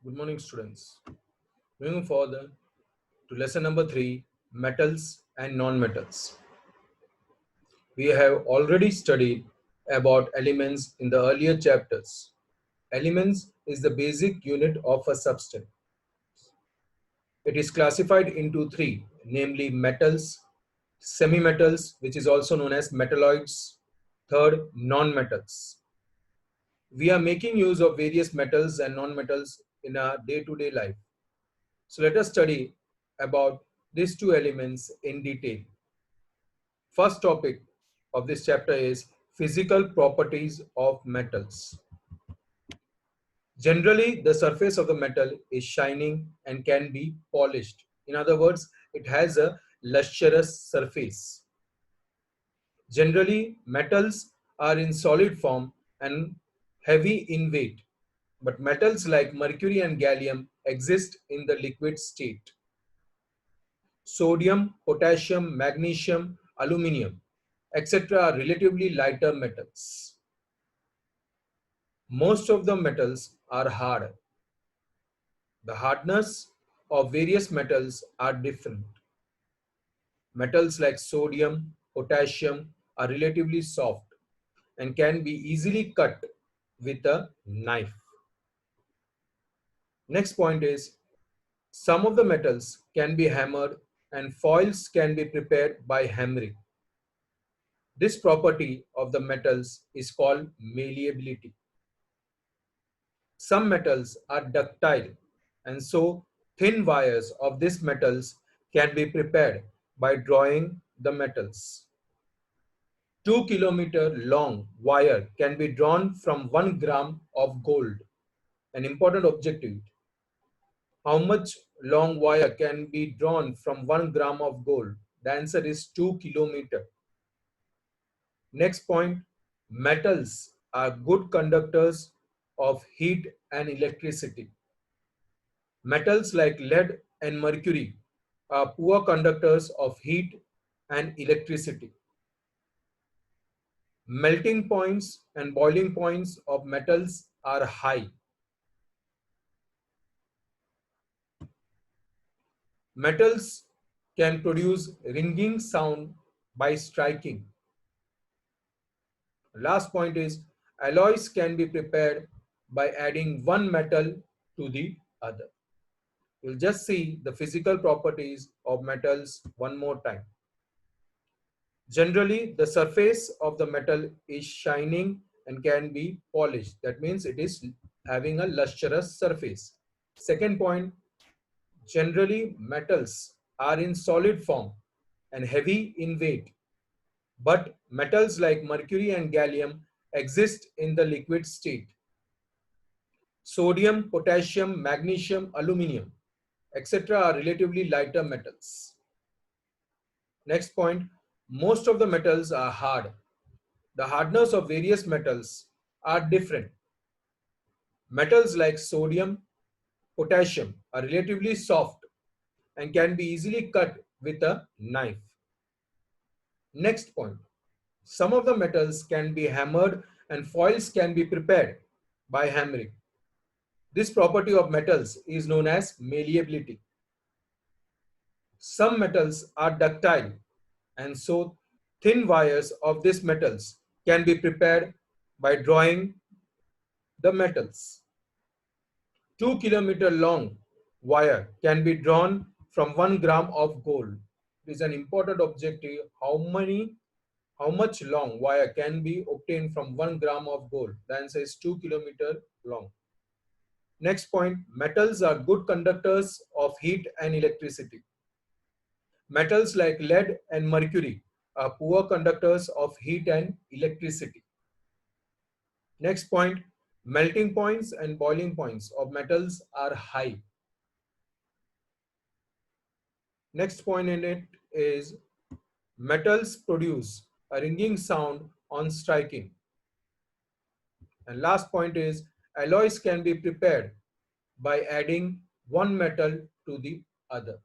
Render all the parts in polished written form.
Good morning, students. Moving further to lesson number 3, metals and non-metals. We have already studied about elements in the earlier chapters. Elements is the basic unit of a substance. It is classified into three, namely metals, semi-metals, which is also known as metalloids, third, non-metals. We are making use of various metals and non-metals in our day-to-day life. So let us study about these two elements in detail. First topic of this chapter is physical properties of metals. Generally, the surface of the metal is shining and can be polished. In other words, it has a lustrous surface. Generally, metals are in solid form and heavy in weight, but metals like mercury and gallium exist in the liquid state. Sodium, potassium, magnesium, aluminium, etc. are relatively lighter metals. Most of the metals are hard. The hardness of various metals are different. Metals like sodium, potassium are relatively soft and can be easily cut with a knife. Next point is some of the metals can be hammered and foils can be prepared by hammering. This property of the metals is called malleability. Some metals are ductile, and so thin wires of these metals can be prepared by drawing the metals. 2 kilometer long wire can be drawn from 1 gram of gold. An important objective. How much long wire can be drawn from 1 gram of gold? The answer is 2 kilometer. Next point, metals are good conductors of heat and electricity. Metals like lead and mercury are poor conductors of heat and electricity. Melting points and boiling points of metals are high. Metals can produce ringing sound by striking. Last point is alloys can be prepared by adding one metal to the other. We'll just see the physical properties of metals one more time. Generally, the surface of the metal is shining and can be polished. That means it is having a lustrous surface. Second point, generally metals are in solid form and heavy in weight. But metals like mercury and gallium exist in the liquid state. Sodium, potassium, magnesium, aluminium, etc. are relatively lighter metals. Next point, most of the metals are hard. The hardness of various metals are different. Metals like sodium, potassium are relatively soft and can be easily cut with a knife. Next point, some of the metals can be hammered and foils can be prepared by hammering. This property of metals is known as malleability. Some metals are ductile, and so thin wires of these metals can be prepared by drawing the metals. 2 kilometer long wire can be drawn from 1 gram of gold. It is an important objective. How much long wire can be obtained from 1 gram of gold? The answer is 2 kilometer long. Next point, metals are good conductors of heat and electricity. Metals like lead and mercury are poor conductors of heat and electricity. Next point, melting points and boiling points of metals are high. Next point in it is metals produce a ringing sound on striking. And last point is alloys can be prepared by adding one metal to the other.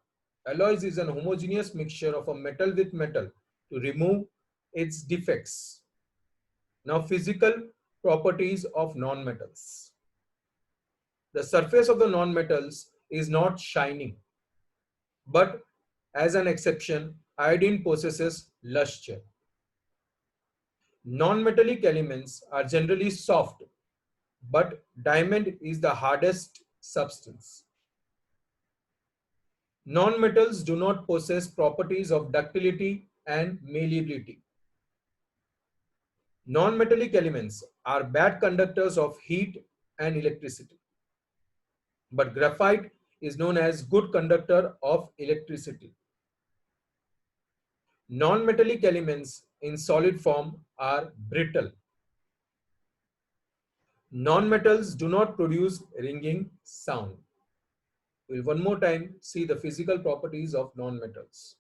Alloys is an homogeneous mixture of a metal with metal to remove its defects. Now, physical properties of non-metals. The surface of the nonmetals is not shining, but as an exception, iodine possesses luster. Non-metallic elements are generally soft, but diamond is the hardest substance. Non-metals do not possess properties of ductility and malleability. Non-metallic elements are bad conductors of heat and electricity, but graphite is known as good conductor of electricity. Non-metallic elements in solid form are brittle. Non-metals do not produce ringing sound. We'll one more time see the physical properties of non-metals.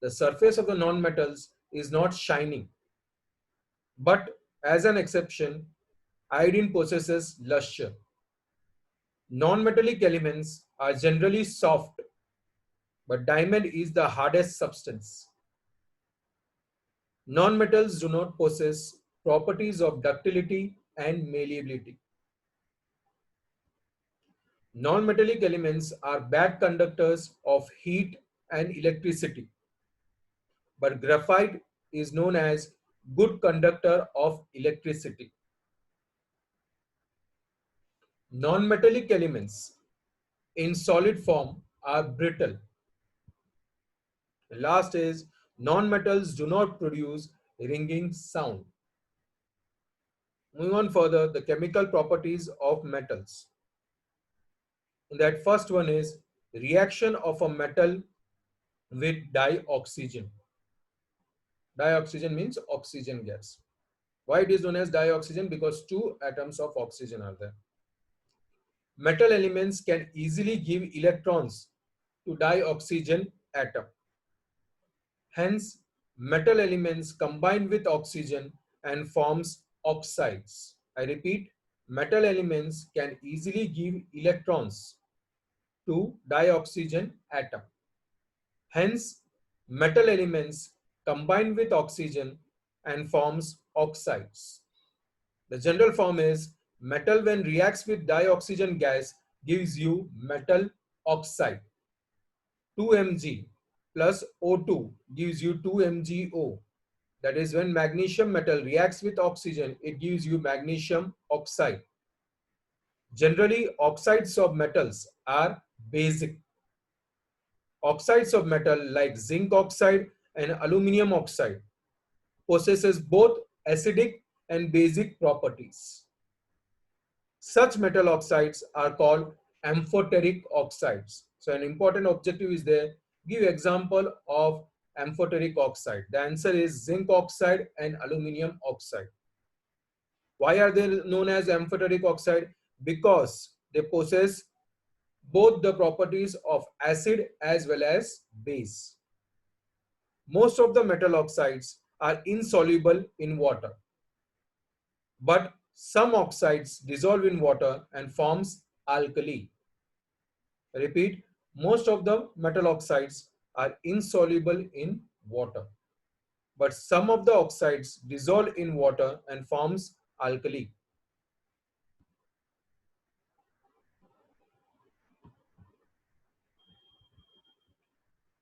The surface of the non-metals is not shining, but as an exception, iodine possesses luster. Non-metallic elements are generally soft, but diamond is the hardest substance. Non-metals do not possess properties of ductility and malleability. Non-metallic elements are bad conductors of heat and electricity, but graphite is known as good conductor of electricity. Non-metallic elements in solid form are brittle. The last is non-metals do not produce ringing sound. Moving on further, the chemical properties of metals. And that first one is reaction of a metal with dioxygen. Dioxygen means oxygen gas. Why it is known as dioxygen? Because two atoms of oxygen are there. Metal elements can easily give electrons to dioxygen atom. Hence, metal elements combine with oxygen and forms oxides. I repeat, metal elements can easily give electrons to dioxygen atom. Hence, metal elements combine with oxygen and forms oxides. The general form is metal when reacts with dioxygen gas gives you metal oxide. 2Mg plus O2 gives you 2MgO. That is when magnesium metal reacts with oxygen, it gives you magnesium oxide. Generally, oxides of metals are basic. Oxides of metal like zinc oxide and aluminum oxide possesses both acidic and basic properties. Such metal oxides are called amphoteric oxides. So an important objective is there. Give example of amphoteric oxide. The answer is zinc oxide and aluminum oxide. Why are they known as amphoteric oxide? Because they possess both the properties of acid as well as base. Most of the metal oxides are insoluble in water, but some oxides dissolve in water and forms alkali. Repeat, most of the metal oxides are insoluble in water, but some of the oxides dissolve in water and forms alkali.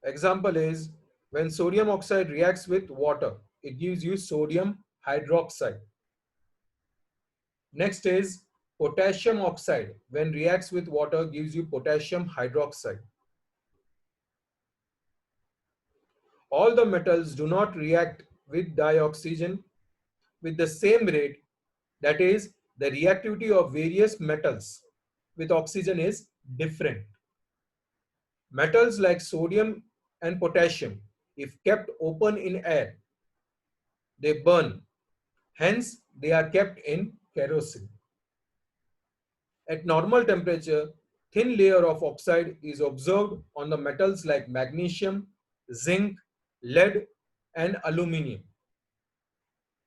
Example is when sodium oxide reacts with water, it gives you sodium hydroxide. Next is potassium oxide. When reacts with water, gives you potassium hydroxide. All the metals do not react with dioxygen with the same rate. That is, the reactivity of various metals with oxygen is different. Metals like sodium and potassium, if kept open in air, they burn. Hence, they are kept in kerosene. At normal temperature, thin layer of oxide is observed on the metals like magnesium, zinc, lead, and aluminium.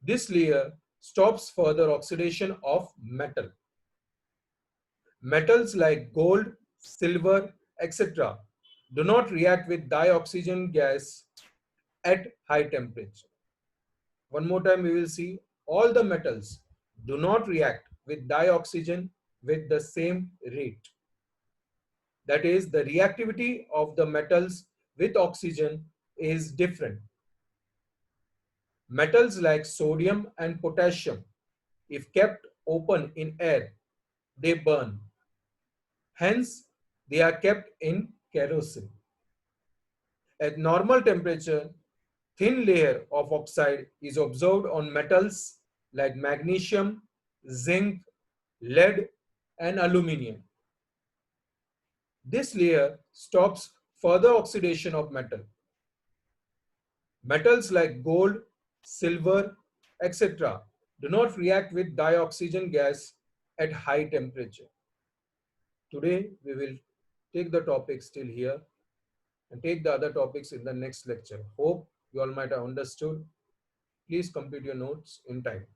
This layer stops further oxidation of metal. Metals like gold, silver, etc. do not react with dioxygen gas at high temperature. One more time we will see all the metals do not react with dioxygen with the same rate. That is, the reactivity of the metals with oxygen is different. Metals like sodium and potassium, if kept open in air, they burn. Hence, they are kept in kerosene. At normal temperature, thin layer of oxide is observed on metals like magnesium, zinc, lead, and aluminium. This layer stops further oxidation of metal. Metals like gold, silver, etc. do not react with dioxygen gas at high temperature. Today, we will take the topic still here and take the other topics in the next lecture. Hope you all might have understood. Please complete your notes in time.